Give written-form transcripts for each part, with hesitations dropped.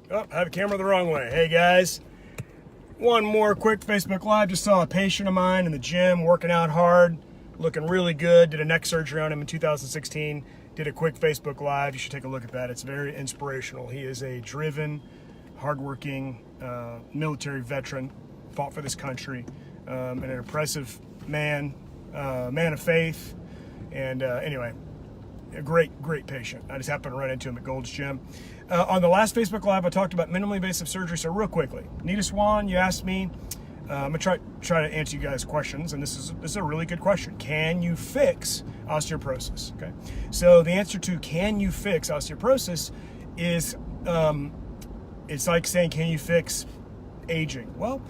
Oh, I have a camera the wrong way. Hey guys, one more quick Facebook Live. Just saw a patient of mine in the gym working out hard, looking really good. Did a neck surgery on him in 2016. Did a quick Facebook Live. You should take a look at that. It's very inspirational. He is a driven, hardworking military veteran, fought for this country, and an impressive man, man of faith. And anyway, a great patient. I just happened to run into him at Gold's Gym. On the last Facebook Live, I talked about minimally invasive surgery. So real quickly, Nita Swan, you asked me. I'm gonna try to answer you guys' questions, and this is a really good question. Can you fix osteoporosis? Okay. So the answer to can you fix osteoporosis is it's like saying can you fix aging? Well,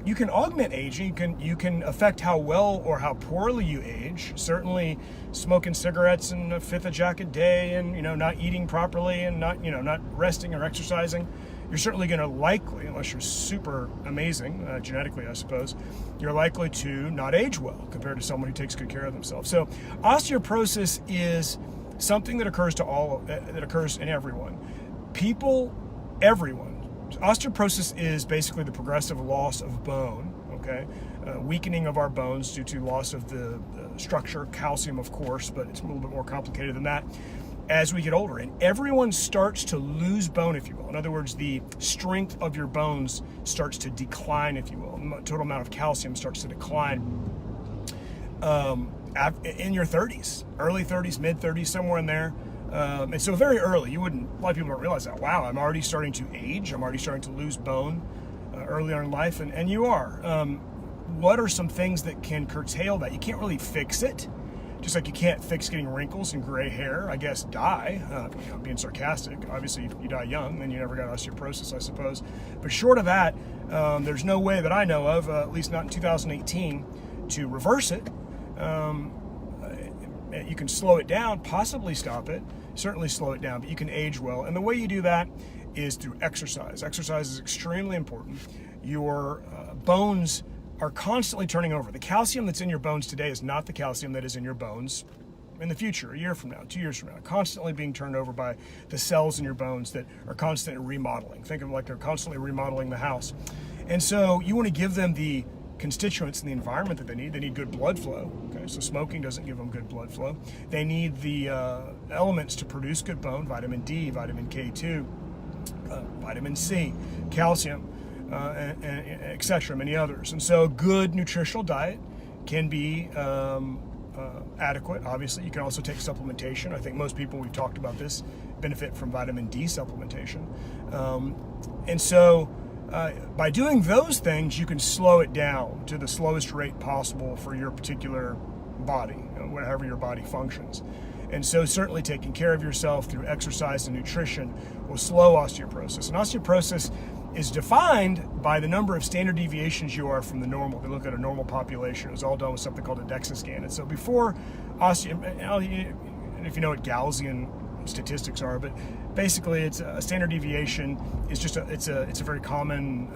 you can augment aging. You can affect how well or how poorly you age. Certainly, smoking cigarettes and a fifth of Jack a day, and not eating properly, and not resting or exercising. You're certainly going to likely, unless you're super amazing genetically, I suppose, you're likely to not age well compared to someone who takes good care of themselves. So, osteoporosis is something that occurs that occurs in everyone. Everyone. Osteoporosis is basically the progressive loss of bone, okay? Weakening of our bones due to loss of the structure, calcium, of course, but it's a little bit more complicated than that as we get older. And everyone starts to lose bone, if you will. In other words, the strength of your bones starts to decline, if you will. The total amount of calcium starts to decline in your 30s, early 30s, mid 30s, somewhere in there. And so very early, a lot of people don't realize that. Wow, I'm already starting to age. I'm already starting to lose bone early on in life. And you are. What are some things that can curtail that? You can't really fix it. Just like you can't fix getting wrinkles and gray hair, I guess die. I'm being sarcastic. Obviously, if you die young, then you never got osteoporosis, I suppose. But short of that, there's no way that I know of, at least not in 2018, to reverse it. You can slow it down, possibly stop it, certainly slow it down, but you can age well. And the way you do that is through exercise. Exercise is extremely important. Your bones are constantly turning over. The calcium that's in your bones today is not the calcium that is in your bones in the future, a year from now, 2 years from now, constantly being turned over by the cells in your bones that are constantly remodeling. Think of it like they're constantly remodeling the house. And so you want to give them the constituents in the environment that they need. They need good blood flow. Okay, so smoking doesn't give them good blood flow. They need the elements to produce good bone: vitamin D, vitamin K2, vitamin C, calcium, and etc. Many others. And so, good nutritional diet can be adequate. Obviously, you can also take supplementation. I think most people, we've talked about this, benefit from vitamin D supplementation, and so. By doing those things, you can slow it down to the slowest rate possible for your particular body, whatever your body functions. And so certainly taking care of yourself through exercise and nutrition will slow osteoporosis. And osteoporosis is defined by the number of standard deviations you are from the normal. They look at a normal population. It was all done with something called a DEXA scan. And so before if you know what Gaussian statistics are, but basically it's a standard deviation is just it's a very common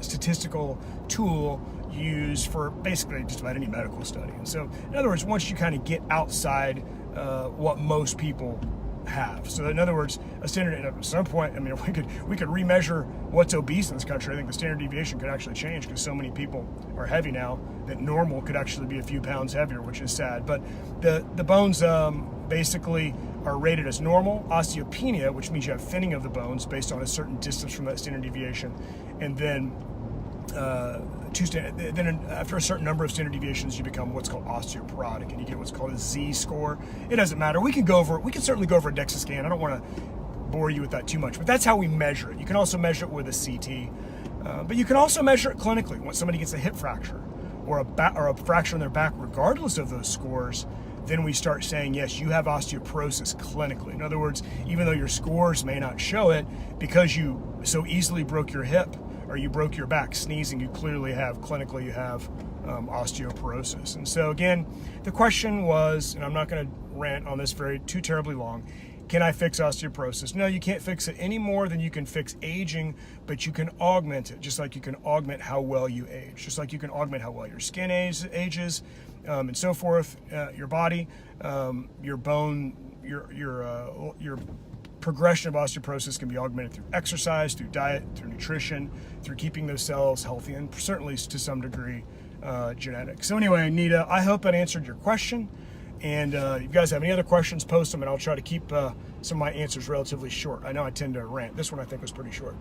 statistical tool used for basically just about any medical study. And so in other words, once you kind of get outside what most people have. So in other words, a standard at some point, I mean, if we could remeasure what's obese in this country, I think the standard deviation could actually change because so many people are heavy now that normal could actually be a few pounds heavier, which is sad. But the bones basically are rated as normal. Osteopenia, which means you have thinning of the bones based on a certain distance from that standard deviation, and then after a certain number of standard deviations, you become what's called osteoporotic, and you get what's called a Z score. It doesn't matter. We can certainly go over a DEXA scan. I don't want to bore you with that too much, but that's how we measure it. You can also measure it with a CT, but you can also measure it clinically. When somebody gets a hip fracture or a fracture in their back, regardless of those scores, then we start saying, yes, you have osteoporosis clinically. In other words, even though your scores may not show it, because you so easily broke your hip or you broke your back sneezing, you clearly have osteoporosis. And so again, the question was, and I'm not going to rant on this too terribly long, can I fix osteoporosis? No, you can't fix it any more than you can fix aging, but you can augment it, just like you can augment how well you age, just like you can augment how well your skin ages, and so forth, your body, your bone, your progression of osteoporosis can be augmented through exercise, through diet, through nutrition, through keeping those cells healthy, and certainly to some degree genetics. So anyway, Nita, I hope that answered your question. And if you guys have any other questions, post them, and I'll try to keep some of my answers relatively short. I know I tend to rant. This one I think was pretty short.